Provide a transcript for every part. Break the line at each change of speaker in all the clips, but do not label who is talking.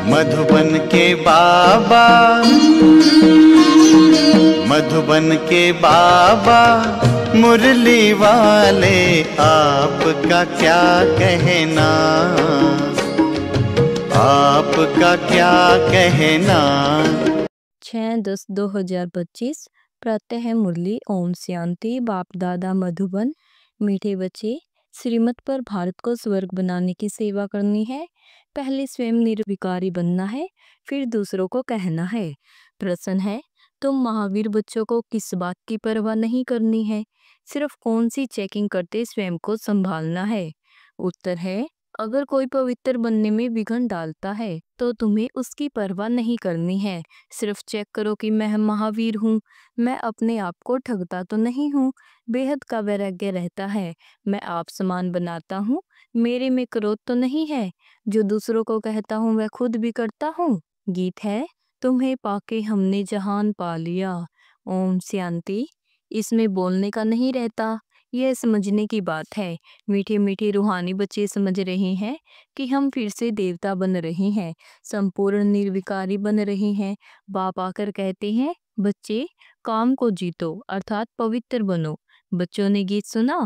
मधुबन के बाबा, मधुबन के बाबा मुरली वाले, आपका क्या कहना, आपका क्या कहना।
6/10/2025 प्रातः मुरली। ओम शांति। बाप दादा मधुबन। मीठे बच्चे, श्रीमत पर भारत को स्वर्ग बनाने की सेवा करनी है। पहले स्वयं निर्विकारी बनना है, फिर दूसरों को कहना है। प्रश्न है, तुम महावीर बच्चों को किस बात की परवाह नहीं करनी है, सिर्फ कौन सी चेकिंग करते स्वयं को संभालना है। उत्तर है, अगर कोई पवित्र बनने में विघ्न डालता है तो तुम्हें उसकी परवाह नहीं करनी है। सिर्फ चेक करो कि मैं महावीर हूँ, मैं अपने आप को ठगता तो नहीं हूँ। बेहद का वैराग्य रहता है, मैं आप समान बनाता हूँ, मेरे में क्रोध तो नहीं है। जो दूसरों को कहता हूँ वह खुद भी करता हूँ। गीत है, तुम्हें पाके हमने जहान पा लिया। ओम शांति। इसमें बोलने का नहीं रहता, यह समझने की बात है। मीठे मीठे रूहानी बच्चे समझ रहे हैं कि हम फिर से देवता बन रहे हैं, संपूर्ण निर्विकारी बन रहे हैं। बाप आकर कहते हैं, बच्चे काम को जीतो अर्थात पवित्र बनो। बच्चों ने गीत सुना,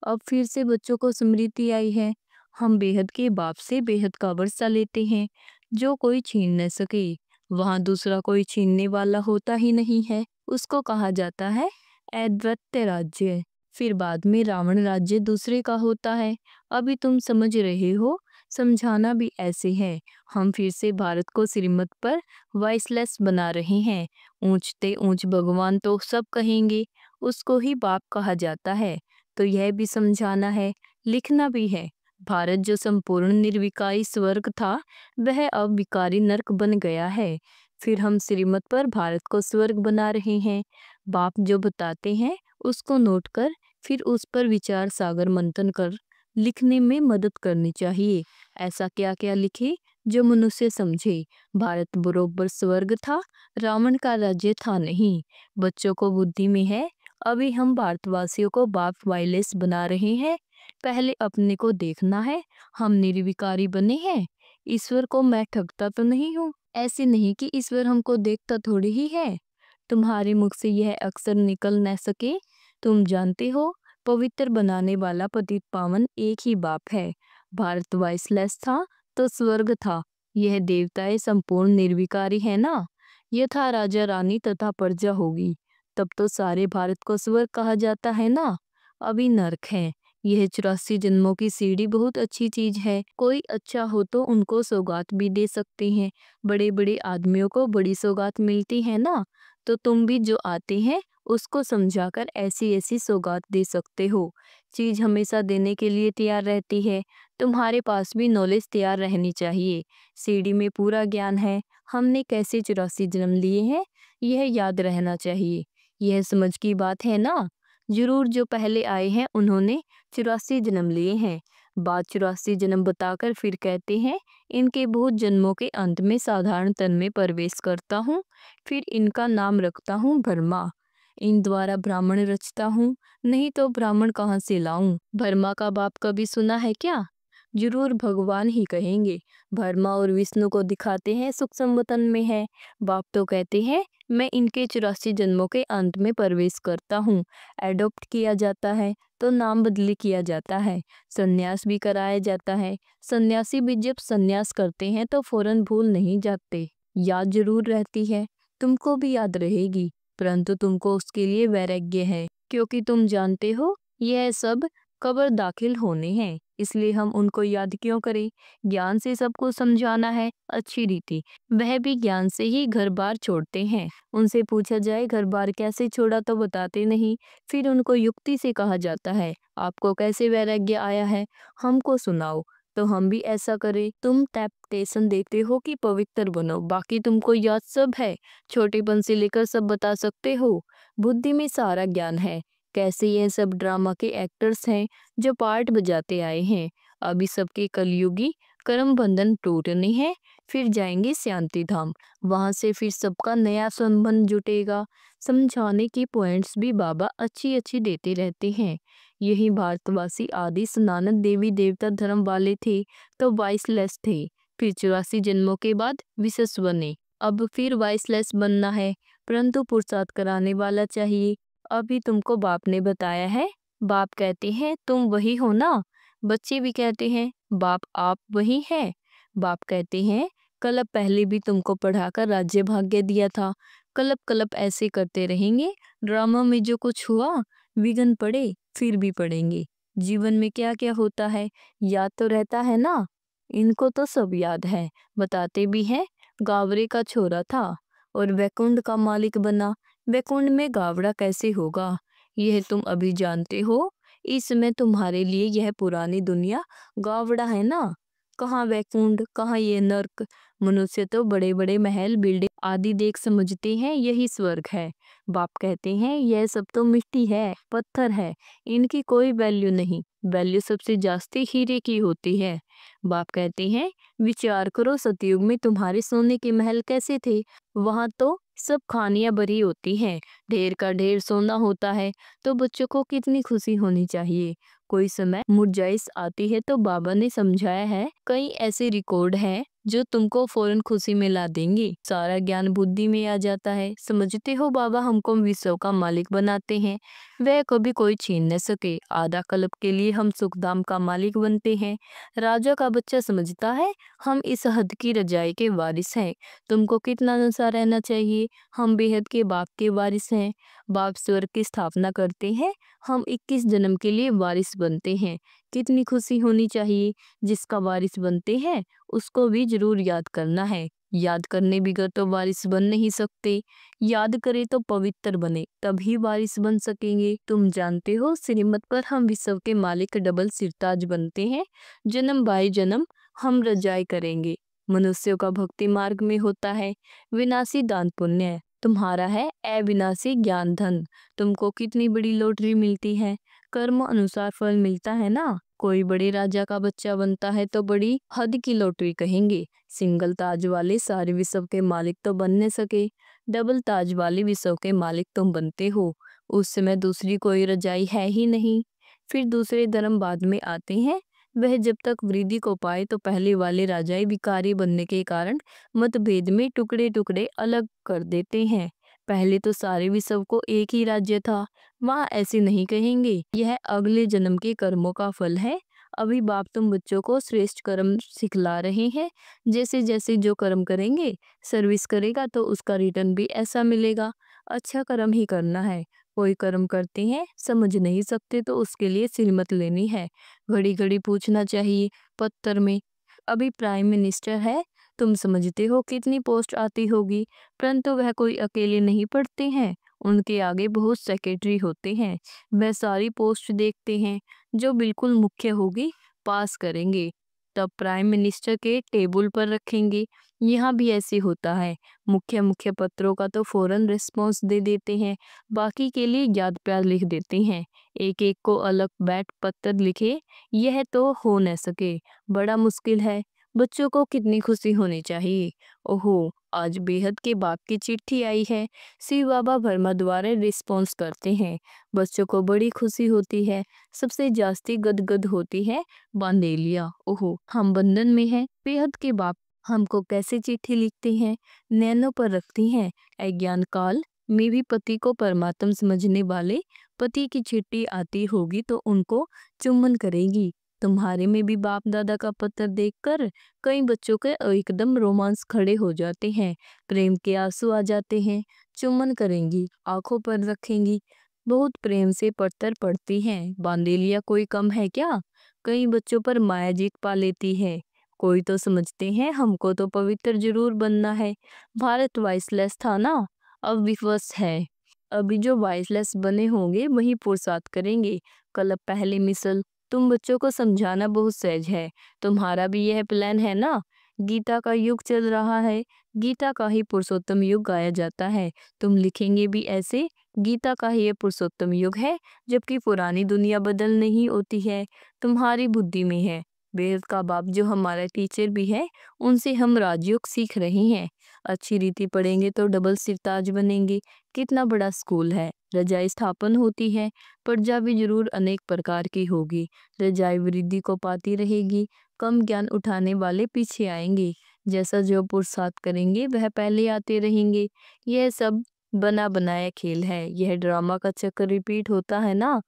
अब फिर से बच्चों को स्मृति आई है। हम बेहद के बाप से बेहद का वर्षा लेते हैं, जो कोई छीन न सके। वहाँ दूसरा कोई छीनने वाला होता ही नहीं है, उसको कहा जाता है अद्वैत राज्य। फिर बाद में रावण राज्य दूसरे का होता है। अभी तुम समझ रहे हो, समझाना भी ऐसे है। हम फिर से भारत को श्रीमत पर वॉइसलेस बना रहे हैं। ऊंचते ऊंच भगवान तो सब कहेंगे, उसको ही बाप कहा जाता है। तो यह भी समझाना है, लिखना भी है। भारत जो संपूर्ण निर्विकारी स्वर्ग था, वह अब विकारी नरक बन गया है। फिर हम श्रीमत पर भारत को स्वर्ग बना रहे हैं। बाप जो बताते हैं उसको नोट कर फिर उस पर विचार सागर मंथन कर लिखने में मदद करनी चाहिए। ऐसा क्या क्या लिखे जो मनुष्य समझे। भारत बरोबर स्वर्ग था, रावण का राज्य था नहीं। बच्चों को बुद्धि में है, अभी हम भारतवासियों को बाप वायलेस बना रहे हैं। पहले अपने को देखना है, हम निर्विकारी बने हैं। ईश्वर को मैं ठगता तो नहीं हूँ, ऐसे नहीं कि ईश्वर हमको देखता थोड़ी ही है। तुम्हारे मुख से यह अक्सर निकल न सके। तुम जानते हो, पवित्र बनाने वाला पतित पावन एक ही बाप है। भारत वाइसलेस था तो स्वर्ग था। यह देवताएं संपूर्ण निर्विकारी है ना। यथा राजा रानी तथा प्रजा होगी, तब तो सारे भारत को स्वर्ग कहा जाता है ना। अभी नरक है। यह 84 जन्मों की सीढ़ी बहुत अच्छी चीज है। कोई अच्छा हो तो उनको सौगात भी दे सकते हैं। बड़े बड़े आदमियों को बड़ी सौगात मिलती है ना, तो तुम भी जो आते हैं उसको समझाकर ऐसी ऐसी सौगात दे सकते हो। चीज हमेशा देने के लिए तैयार रहती है। तुम्हारे पास भी नॉलेज तैयार रहनी चाहिए। सीढ़ी में पूरा ज्ञान है। हमने कैसे 84 जन्म लिए हैं, यह याद रहना चाहिए। यह समझ की बात है ना। जरूर जो पहले आए हैं उन्होंने 84 जन्म लिए हैं। बाद 84 जन्म बताकर फिर कहते हैं, इनके बहुत जन्मों के अंत में साधारण तन में प्रवेश करता हूँ, फिर इनका नाम रखता हूँ ब्रह्मा। इन द्वारा ब्राह्मण रचता हूँ, नहीं तो ब्राह्मण कहाँ से लाऊं। ब्रह्मा का बाप कभी सुना है क्या? जरूर भगवान ही कहेंगे। ब्रह्मा और विष्णु को दिखाते हैं सूक्ष्म वतन में है। बाप तो कहते हैं, मैं इनके 84 जन्मों के अंत में प्रवेश करता हूँ। एडॉप्ट किया जाता है तो नाम बदली किया जाता है, संन्यास भी कराया जाता है। सन्यासी भी जब संन्यास करते हैं तो फौरन भूल नहीं जाते, याद जरूर रहती है। तुमको भी याद रहेगी, परंतु तुमको उसके लिए वैराग्य है, क्योंकि तुम जानते हो यह सब कब्र दाखिल होने हैं। इसलिए हम उनको याद क्यों करें। ज्ञान से सबको समझाना है अच्छी रीति। वह भी ज्ञान से ही घर बार छोड़ते हैं। उनसे पूछा जाए घर बार कैसे छोड़ा तो बताते नहीं। फिर उनको युक्ति से कहा जाता है, आपको कैसे वैराग्य आया है, हमको सुनाओ, तो हम भी ऐसा करें। तुम टेम्पटेशन देखते हो कि पवित्र बनो, बाकी तुमको याद सब है। छोटेपन से लेकर सब बता सकते हो। बुद्धि में सारा ज्ञान है। कैसे ये सब ड्रामा के एक्टर्स हैं जो पार्ट बजाते आए हैं। अभी सबके कलयुगी कर्म बंधन टूटने हैं, फिर जाएंगे शांति धाम। वहां से फिर सबका नया संबंध जुटेगा। समझाने की पॉइंट्स भी बाबा अच्छी अच्छी देते रहते हैं। यही भारतवासी आदि सनातन देवी देवता धर्म वाले थे तो वाइसलेस थे। फिर 84 जन्मों के बाद विशेष बने। अब फिर वाइसलेस बनना है, परंतु पुरुषार्थ कराने वाला चाहिए। अभी तुमको बाप ने बताया है। बाप कहते हैं तुम वही हो ना। बच्चे भी कहते हैं बाप आप वही हैं। बाप कहते हैं कल्प पहले भी तुमको पढ़ाकर राज्य भाग्य दिया था। कल्प कल्प ऐसे करते रहेंगे। ड्रामा में जो कुछ हुआ, विघ्न पड़े फिर भी पड़ेंगे। जीवन में क्या क्या होता है याद तो रहता है ना। इनको तो सब याद है। बताते भी हैं गावरे का छोरा था और वैकुंठ का मालिक बना। वैकुंठ में गावड़ा कैसे होगा यह तुम अभी जानते हो। इस समय तुम्हारे लिए यह पुरानी दुनिया गावड़ा है ना। कहाँ वैकुंठ, कहाँ ये नर्क। मनुष्य तो बड़े बड़े महल बिल्डिंग आदि देख समझते हैं यही स्वर्ग है। बाप कहते हैं यह सब तो मिट्टी है, पत्थर है, इनकी कोई वैल्यू नहीं। वैल्यू सबसे जास्ती हीरे की होती है। बाप कहते हैं विचार करो सतयुग में तुम्हारे सोने के महल कैसे थे। वहां तो सब खानियां भरी होती हैं, ढेर का ढेर सोना होता है। तो बच्चों को कितनी खुशी होनी चाहिए। कोई समय मुरझाइश आती है तो बाबा ने समझाया है कई ऐसे रिकॉर्ड हैं जो तुमको फौरन खुशी में ला देंगे। सारा ज्ञान बुद्धि में आ जाता है। समझते हो बाबा हमको विश्व का मालिक बनाते हैं, वह कभी कोई छीन न सके। आधा कल्प के लिए हम सुखधाम का मालिक बनते हैं। राजा का बच्चा समझता है हम इस हद की रजाई के वारिस हैं। तुमको कितना नशा रहना चाहिए। हम बेहद के बाप के वारिस हैं। बाप स्वर्ग की स्थापना करते हैं, हम 21 जन्म के लिए वारिस बनते हैं। कितनी खुशी होनी चाहिए। जिसका वारिस बनते हैं उसको भी जरूर याद करना है। याद करने बिगर तो वारिस बन नहीं सकते। याद करे तो पवित्र बने तभी वारिस बन सकेंगे। तुम जानते हो श्रीमत पर हम विश्व के मालिक डबल सिरताज बनते हैं। जन्म बाई जन्म हम रजाई करेंगे। मनुष्यों का भक्ति मार्ग में होता है विनाशी दान पुण्य, तुम्हारा है अविनाशी ज्ञान धन। तुमको कितनी बड़ी लॉटरी मिलती है। कर्म अनुसार फल मिलता है ना। कोई बड़े राजा का बच्चा बनता है तो बड़ी हद की लॉटरी कहेंगे। सिंगल ताज वाले सारे विश्व के मालिक तो बन न सके, डबल ताज वाले विश्व के मालिक तुम बनते हो। उस समय दूसरी कोई रजाई है ही नहीं। फिर दूसरे धर्म बाद में आते हैं। वह जब तक वृद्धि को पाए तो पहले वाले राजाई विकारी बनने के कारण मतभेद में टुकड़े टुकड़े अलग कर देते हैं। पहले तो सारे विश्व को एक ही राज्य था। वहाँ ऐसे नहीं कहेंगे। यह अगले जन्म के कर्मों का फल है। अभी बाप तुम बच्चों को श्रेष्ठ कर्म सिखला रहे हैं। जैसे जैसे जो कर्म करेंगे, सर्विस करेगा तो उसका रिटर्न भी ऐसा मिलेगा। अच्छा कर्म ही करना है। कोई कर्म करते हैं समझ नहीं सकते तो उसके लिए सिलमत लेनी है। घड़ी घड़ी पूछना चाहिए पत्थर में। अभी प्राइम मिनिस्टर है, तुम समझते हो कितनी पोस्ट आती होगी, परंतु वह कोई अकेले नहीं पढ़ते हैं। उनके आगे बहुत सेक्रेटरी होते हैं। वह सारी पोस्ट देखते हैं। जो बिल्कुल मुख्य होगी पास करेंगे, तब प्राइम मिनिस्टर के टेबल पर रखेंगे। यहाँ भी ऐसे होता है। मुख्य मुख्य पत्रों का तो फौरन रिस्पॉन्स दे देते हैं, बाकी के लिए याद प्यार लिख देते हैं। एक एक को अलग बैठ पत्र लिखे, यह तो हो न सके, बड़ा मुश्किल है। बच्चों को कितनी खुशी होनी चाहिए। ओहो, आज बेहद के बाप की चिट्ठी आई है। शिव बाबा वर्मा द्वारा रिस्पॉन्स करते हैं। बच्चों को बड़ी खुशी होती है। सबसे जास्ती गदगद होती है बांदेलिया। ओहो, हम बंधन में हैं। बेहद के बाप हमको कैसे चिट्ठी लिखते हैं, नैनों पर रखती हैं। अज्ञान काल में भी पति को परमात्मा समझने वाले पति की चिट्ठी आती होगी तो उनको चुम्बन करेगी। तुम्हारे में भी बाप दादा का पत्र देखकर कई बच्चों के एकदम रोमांस खड़े हो जाते हैं। प्रेम के आंसू आ जाते हैं। चुम्बन करेंगी, आंखों पर रखेंगी। बहुत प्रेम से पत्थर पढ़ती हैं। बांदेलिया कोई कम है क्या। कई बच्चों पर माया जीत पा लेती है। कोई तो समझते हैं हमको तो पवित्र जरूर बनना है। भारत वाइसलेस था ना, अब विवश है। अभी जो वाइसलेस बने होंगे वही पुरुषार्थ करेंगे। कल पहले मिसल तुम बच्चों को समझाना बहुत सहज है। तुम्हारा भी यह प्लान है ना। गीता का युग चल रहा है। गीता का ही पुरुषोत्तम युग गाया जाता है। तुम लिखेंगे भी ऐसे, गीता का ही ये पुरुषोत्तम युग है, जबकि पुरानी दुनिया बदल नहीं होती है, तुम्हारी बुद्धि में है। बेहद का बाप जो हमारा टीचर भी है, उनसे हम राजयोग सीख रहे हैं। अच्छी रीति पढ़ेंगे तो डबल सिरताज बनेंगे। कितना बड़ा स्कूल है। रजाई स्थापन होती है, प्रजा भी जरूर अनेक प्रकार की होगी। रजाई वृद्धि को पाती रहेगी। कम ज्ञान उठाने वाले पीछे आएंगे। जैसा जो पुरुषार्थ करेंगे वह पहले आते रहेंगे। यह सब बना बनाया खेल है। यह ड्रामा का चक्कर रिपीट होता है ना।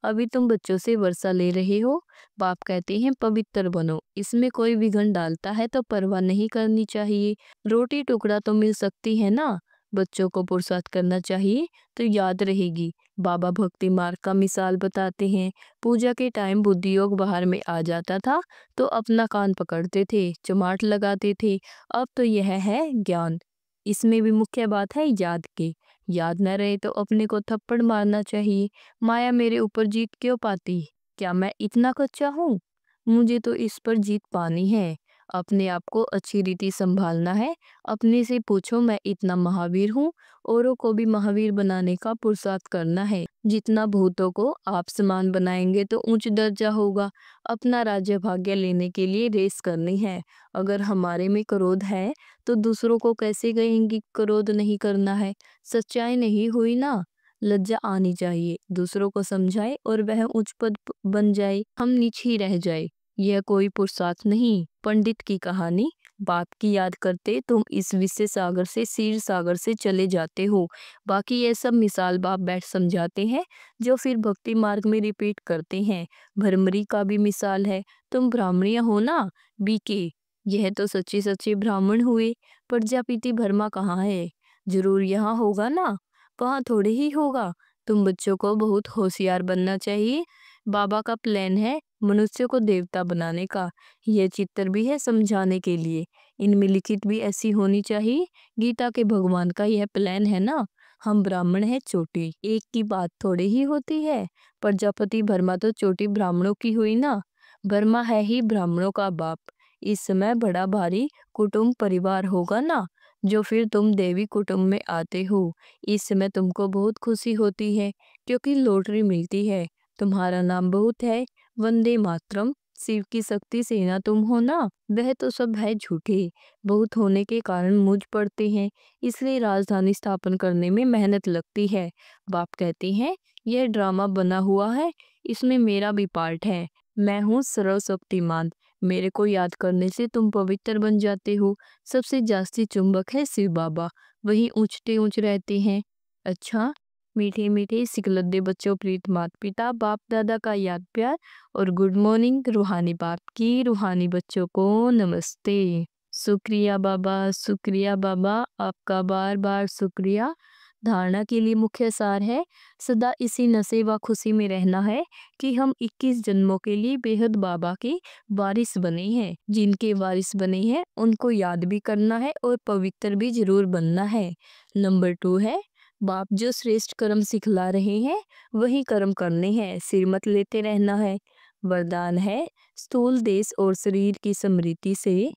अभी तुम बच्चों से वर्षा ले रहे हो। बाप कहते हैं पवित्र बनो। इसमें कोई विघन डालता है तो परवाह नहीं करनी चाहिए। रोटी टुकड़ा तो मिल सकती है ना। बच्चों को पुरुषार्थ करना चाहिए तो याद रहेगी। बाबा भक्ति मार्ग का मिसाल बताते हैं। पूजा के टाइम बुद्धि योग बाहर में आ जाता था तो अपना कान पकड़ते थे, चमाट लगाते थे। अब तो यह है ज्ञान। इसमें भी मुख्य बात है याद की। याद न रहे तो अपने को थप्पड़ मारना चाहिए। माया मेरे ऊपर जीत क्यों पाती? क्या मैं इतना कच्चा हूँ? मुझे तो इस पर जीत पानी है। अपने आप को अच्छी रीति संभालना है। अपने से पूछो मैं इतना महावीर हूँ। औरों को भी महावीर बनाने का पुरुषार्थ करना है। जितना भूतों को आप समान बनाएंगे तो उच्च दर्जा होगा। अपना राज्य भाग्य लेने के लिए रेस करनी है। अगर हमारे में क्रोध है तो दूसरों को कैसे कहेंगे क्रोध नहीं करना है? सच्चाई नहीं हुई ना। लज्जा आनी चाहिए। दूसरों को समझाए और वह उच्च पद बन जाए, हम नीचे ही रह जाए। यह कोई पुरुषार्थ नहीं, पंडित की कहानी। बाप की याद करते तुम इस विषय सागर से क्षीर सागर से चले जाते हो। बाकी ये सब मिसाल बाप बैठ समझाते हैं जो फिर भक्ति मार्ग में रिपीट करते हैं। भरमरी का भी मिसाल है। तुम ब्राह्मणिया हो ना, बीके। यह तो सच्ची सच्ची ब्राह्मण हुए। प्रजापिति भरमा कहाँ है? जरूर यहाँ होगा ना। वहाँ थोड़े ही होगा। तुम बच्चों को बहुत होशियार बनना चाहिए। बाबा का प्लान है मनुष्य को देवता बनाने का। यह चित्र भी है समझाने के लिए। इनमें लिखित भी ऐसी होनी चाहिए। गीता के भगवान का यह प्लान है ना। हम ब्राह्मण है चोटी, एक की बात थोड़ी ही होती है। प्रजापति भरमा तो चोटी ब्राह्मणों की हुई ना। भरमा है ही ब्राह्मणों का बाप। इस समय बड़ा भारी कुटुंब परिवार होगा ना, जो फिर तुम देवी कुटुंब में आते हो। इस समय तुमको बहुत खुशी होती है क्योंकि लॉटरी मिलती है। तुम्हारा नाम बहुत है। वंदे मातरम। शिव की शक्ति सेना तुम हो ना। वह तो सब है झूठे। बहुत होने के कारण मुझ पड़ते हैं, इसलिए राजधानी स्थापन करने में मेहनत लगती है। बाप कहते हैं यह ड्रामा बना हुआ है, इसमें मेरा भी पार्ट है। मैं हूँ सर्वशक्तिमान। मेरे को याद करने से तुम पवित्र बन जाते हो। सबसे जास्ती चुंबक है शिव बाबा, वही ऊंचते ऊंच रहते हैं। अच्छा, मीठे मीठे सिकलद्दे बच्चों, प्रीत माता पिता बाप दादा का याद प्यार और गुड मॉर्निंग। रूहानी बाप की रूहानी बच्चों को नमस्ते। शुक्रिया बाबा, शुक्रिया बाबा, आपका बार बार शुक्रिया। धारणा के लिए मुख्य सार है सदा इसी नशे व खुशी में रहना है कि हम 21 जन्मों के लिए बेहद बाबा के वारिस बने हैं। जिनके वारिस बने हैं उनको याद भी करना है और पवित्र भी जरूर बनना है। नंबर 2 है बाप जो श्रेष्ठ कर्म सिखला रहे हैं वही कर्म करने हैं, सिर मत लेते रहना है। वरदान है स्थूल देश और शरीर की स्मृति से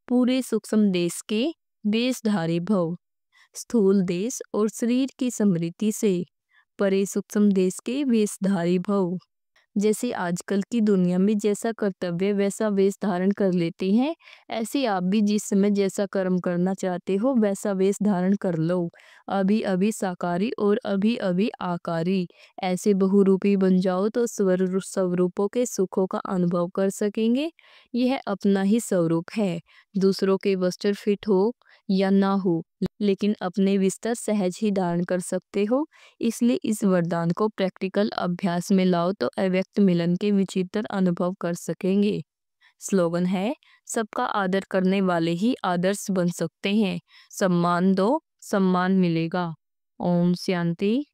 पूरे सूक्ष्म देश के वेशधारी भव। स्थूल देश और शरीर की स्मृति से परे सूक्ष्म देश के वेशधारी भव। जैसे आजकल की दुनिया में जैसा कर्तव्य वैसा वेश धारण कर लेते हैं, ऐसे आप भी जिस समय जैसा कर्म करना चाहते हो वैसा वेश धारण कर लो। अभी अभी साकारी और अभी अभी आकारी। ऐसे बहुरूपी बन जाओ तो स्वरूपों के सुखों का अनुभव कर सकेंगे। यह अपना ही स्वरूप है। दूसरों के वस्त्र फिट हो या ना हो, लेकिन अपने विस्तर सहज ही धारण कर सकते हो। इसलिए इस वरदान को प्रैक्टिकल अभ्यास में लाओ तो अव्यक्त मिलन के विचित्र अनुभव कर सकेंगे। स्लोगन है सबका आदर करने वाले ही आदर्श बन सकते हैं। सम्मान दो, सम्मान मिलेगा। ओम शांति।